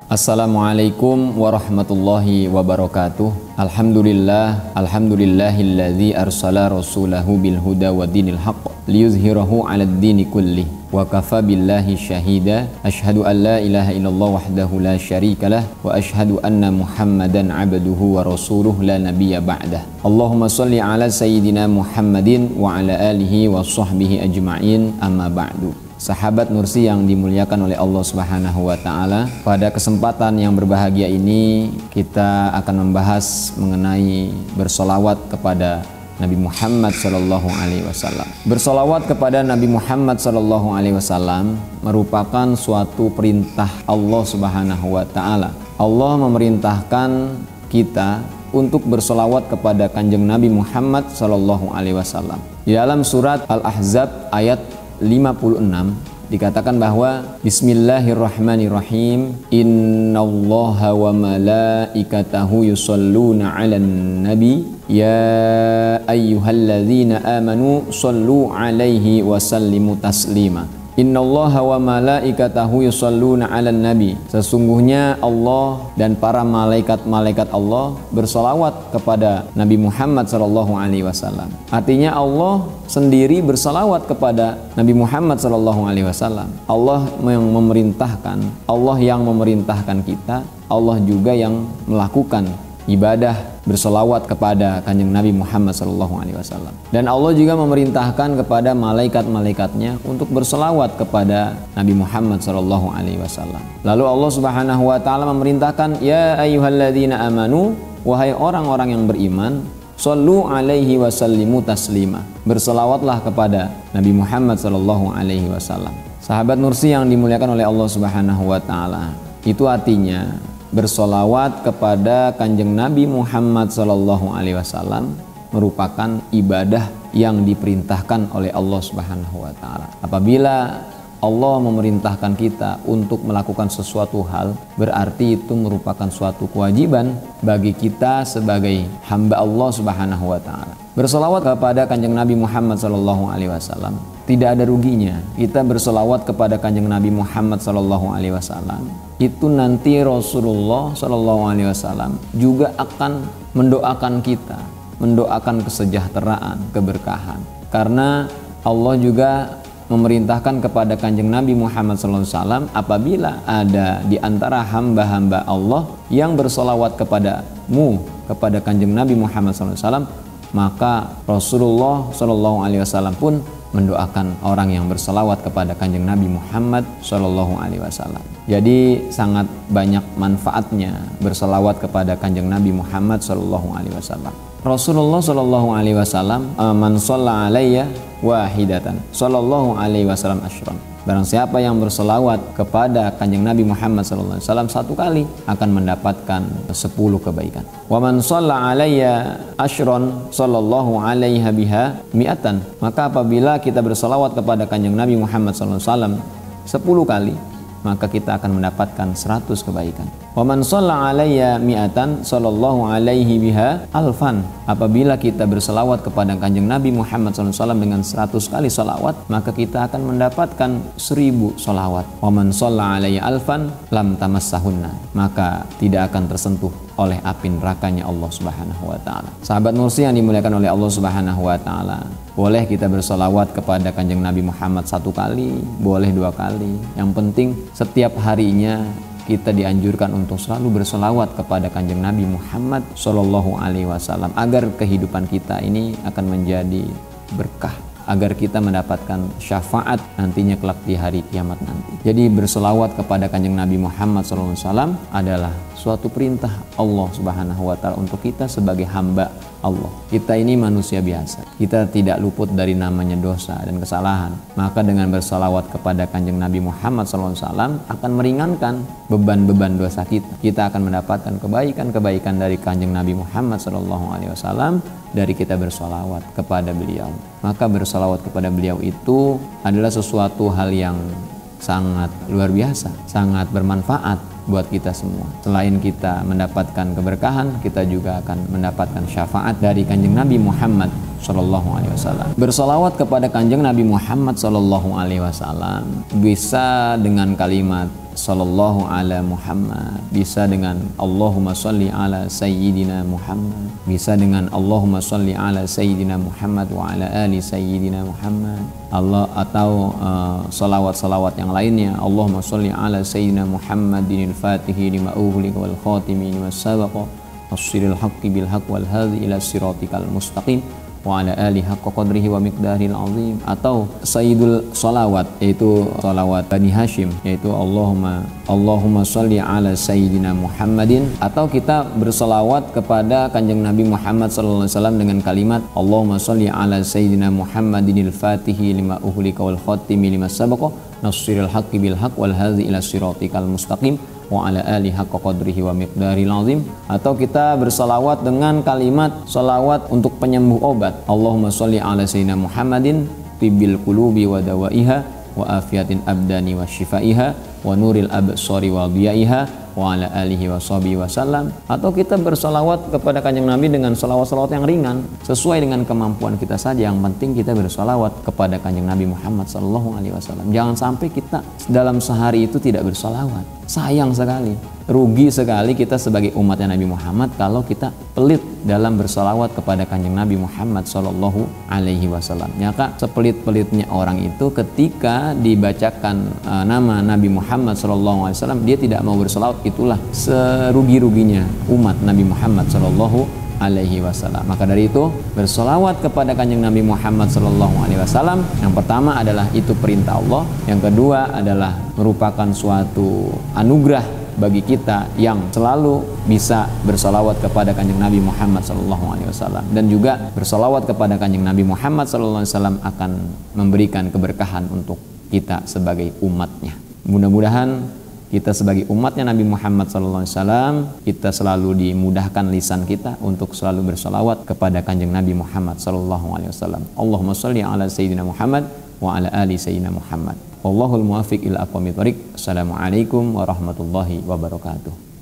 Assalamualaikum warahmatullahi wabarakatuh. Alhamdulillahilladzi arsala rasulahu bil huda wa dinil haqq liyuzhirahu 'alad dini kullih wa kafa billahi syahida. Asyhadu an la ilaha illallah wahdahu la syarikalah wa asyhadu anna Muhammadan 'abduhu wa rasuluhu la nabiyya ba'dah. Allahumma shalli 'ala sayyidina Muhammadin wa 'ala alihi wa sahbihi ajma'in, amma ba'du. Sahabat Nursi yang dimuliakan oleh Allah Subhanahu wa taala, pada kesempatan yang berbahagia ini kita akan membahas mengenai bersolawat kepada Nabi Muhammad sallallahu alaihi wasallam. Bersolawat kepada Nabi Muhammad sallallahu alaihi wasallam merupakan suatu perintah Allah Subhanahu wa taala. Allah memerintahkan kita untuk bersolawat kepada Kanjeng Nabi Muhammad sallallahu alaihi wasallam. Di dalam surat Al-Ahzab ayat 56 dikatakan bahwa Bismillahirrahmanirrahim, innallaha wa malaikatahu yusholluna 'alan nabi ya ayyuhalladzina amanu shollu 'alaihi wa sallimu taslima. Innallaha wa malaikatahu yusholluna 'alan nabi, sesungguhnya Allah dan para malaikat-malaikat Allah bersolawat kepada Nabi Muhammad sallallahu alaihi wasallam. Artinya Allah sendiri bersolawat kepada Nabi Muhammad sallallahu alaihi wasallam. Allah yang memerintahkan kita, Allah juga yang melakukan ibadah bersolawat kepada Kanjeng Nabi Muhammad sallallahu alaihi wasallam. Dan Allah juga memerintahkan kepada malaikat-malaikatnya untuk bersolawat kepada Nabi Muhammad sallallahu alaihi wasallam. Lalu Allah Subhanahu wa taala memerintahkan, ya ayyuhalladzina amanu, wahai orang-orang yang beriman, shollu alaihi wa sallimu taslima, bersolawatlah kepada Nabi Muhammad sallallahu alaihi wasallam. Sahabat Nursi yang dimuliakan oleh Allah Subhanahu wa taala, itu artinya bersolawat kepada Kanjeng Nabi Muhammad sallallahu alaihi wasallam merupakan ibadah yang diperintahkan oleh Allah Subhanahu wa taala. Apabila Allah memerintahkan kita untuk melakukan sesuatu hal, berarti itu merupakan suatu kewajiban bagi kita sebagai hamba Allah Subhanahu wa taala. Bersolawat kepada Kanjeng Nabi Muhammad sallallahu alaihi wasallam tidak ada ruginya. Kita bersolawat kepada Kanjeng Nabi Muhammad sallallahu alaihi wasallam, itu nanti Rasulullah sallallahu alaihi wasallam juga akan mendoakan kita, mendoakan kesejahteraan, keberkahan. Karena Allah juga memerintahkan kepada Kanjeng Nabi Muhammad sallallahu alaihi wasallam, apabila ada di antara hamba-hamba Allah yang bersolawat kepadamu, kepada Kanjeng Nabi Muhammad sallallahu alaihi wasallam, maka Rasulullah sallallahu alaihi wasallam pun mendoakan orang yang bersolawat kepada Kanjeng Nabi Muhammad sallallahu alaihi wasallam. Jadi sangat banyak manfaatnya bersolawat kepada Kanjeng Nabi Muhammad sallallahu alaihi wasallam. Rasulullah sallallahu alaihi wasallam, man shalla alayya wahidatan sallallahu alaihi wasallam asyran. Barang siapa yang bersolawat kepada Kanjeng Nabi Muhammad sallallahu alaihi wasallam satu kali akan mendapatkan 10 kebaikan. Wa man shalla alayya asyran sallallahu alaiha biha mi'atan. Maka apabila kita bersolawat kepada Kanjeng Nabi Muhammad sallallahu alaihi wasallam 10 kali, maka kita akan mendapatkan 100 kebaikan. Wa man shalla alayya mi'atan sallallahu alaihi biha alfan. Apabila kita berselawat kepada Kanjeng Nabi Muhammad SAW dengan 100 kali salawat, maka kita akan mendapatkan 1000 salawat. Wa man shalla alayya alfan lam tamassahunna, maka tidak akan tersentuh oleh api nerakanya Allah Subhanahu wa taala. Sahabat Nursi yang dimuliakan oleh Allah Subhanahu wa taala, boleh kita bersolawat kepada Kanjeng Nabi Muhammad 1 kali, boleh 2 kali. Yang penting setiap harinya kita dianjurkan untuk selalu bersolawat kepada Kanjeng Nabi Muhammad sallallahu alaihi wasallam, agar kehidupan kita ini akan menjadi berkah, agar kita mendapatkan syafaat nantinya kelak di hari kiamat nanti. Jadi bersolawat kepada Kanjeng Nabi Muhammad SAW adalah suatu perintah Allah Subhanahu wa taala untuk kita sebagai hamba Allah. Kita ini manusia biasa, kita tidak luput dari namanya dosa dan kesalahan. Maka dengan bersolawat kepada Kanjeng Nabi Muhammad SAW akan meringankan beban-beban dosa kita. Kita akan mendapatkan kebaikan-kebaikan dari Kanjeng Nabi Muhammad SAW dari kita bersolawat kepada beliau. Maka bersolawat kepada beliau itu adalah sesuatu hal yang sangat luar biasa, sangat bermanfaat buat kita semua. Selain kita mendapatkan keberkahan, kita juga akan mendapatkan syafaat dari Kanjeng Nabi Muhammad Sallallahu Alaihi Wasallam. Bersolawat kepada Kanjeng Nabi Muhammad Sallallahu Alaihi Wasallam bisa dengan kalimat Sallallahu ala Muhammad, bisa dengan Allahumma sholli ala Sayyidina Muhammad, bisa dengan Allahumma sholli ala Sayyidina Muhammad wa ala ali Sayyidina Muhammad, Allah, atau salawat-salawat yang lainnya, Allahumma sholli ala Sayyidina Muhammadin al-Fatihi lima ughliqa wal khatimi lima sabaqa nasiril haqqi bil haqq wal hadi ila siratikal mustaqim wa ala alihi haqqa qadrihi wa miqdaril azim, atau sayyidul salawat, yaitu salawat Bani Hashim, yaitu Allahumma sholli ala Sayyidina Muhammadin, atau kita bersalawat kepada Kanjeng Nabi Muhammad sallallahu alaihi wasallam dengan kalimat Allahumma sholli ala Sayyidina Muhammadinil Fatihi lima ughliqa wal khatimi lima sabaqa nasiril haqqi bil haqq wal hadi ila siratikal mustaqim wa ala alihi haqqa qadrihi wa miqdaril azim, atau kita bersalawat dengan kalimat salawat untuk penyembuh obat Allahumma sholli ala Sayyidina Muhammadin tibbil qulubi wa dawaiha wa afiyatin abdani wa shifaiha wa nuril absari wa diyaiha wa ala alihi wa sahbihi wasallam, atau kita bersalawat kepada Kanjeng Nabi dengan salawat-salawat yang ringan sesuai dengan kemampuan kita saja. Yang penting kita bersalawat kepada Kanjeng Nabi Muhammad sallallahu alaihi wasallam. Jangan sampai kita dalam sehari itu tidak bersalawat. Sayang sekali, rugi sekali kita sebagai umatnya Nabi Muhammad kalau kita pelit dalam bersalawat kepada Kanjeng Nabi Muhammad sallallahu alaihi wasallam. Maka sepelit-pelitnya orang itu ketika dibacakan nama Nabi Muhammad sallallahu alaihi wasallam dia tidak mau bersalawat, itulah serugi-ruginya umat Nabi Muhammad sallallahu alaihi wasallam. Maka dari itu bersolawat kepada Kanjeng Nabi Muhammad sallallahu alaihi wasallam yang pertama adalah itu perintah Allah, yang kedua adalah merupakan suatu anugerah bagi kita yang selalu bisa bersolawat kepada Kanjeng Nabi Muhammad sallallahu alaihi wasallam, dan juga bersolawat kepada Kanjeng Nabi Muhammad sallallahu alaihi wasallam akan memberikan keberkahan untuk kita sebagai umatnya. Mudah-mudahan kita sebagai umatnya Nabi Muhammad SAW, kita selalu dimudahkan lisan kita untuk selalu bersolawat kepada Kanjeng Nabi Muhammad SAW. Allahumma sholli ala Sayyidina Muhammad wa ala ali Sayyidina Muhammad. Wallahul muwaffiq ila aqwamit thoriq. Assalamualaikum warahmatullahi wabarakatuh.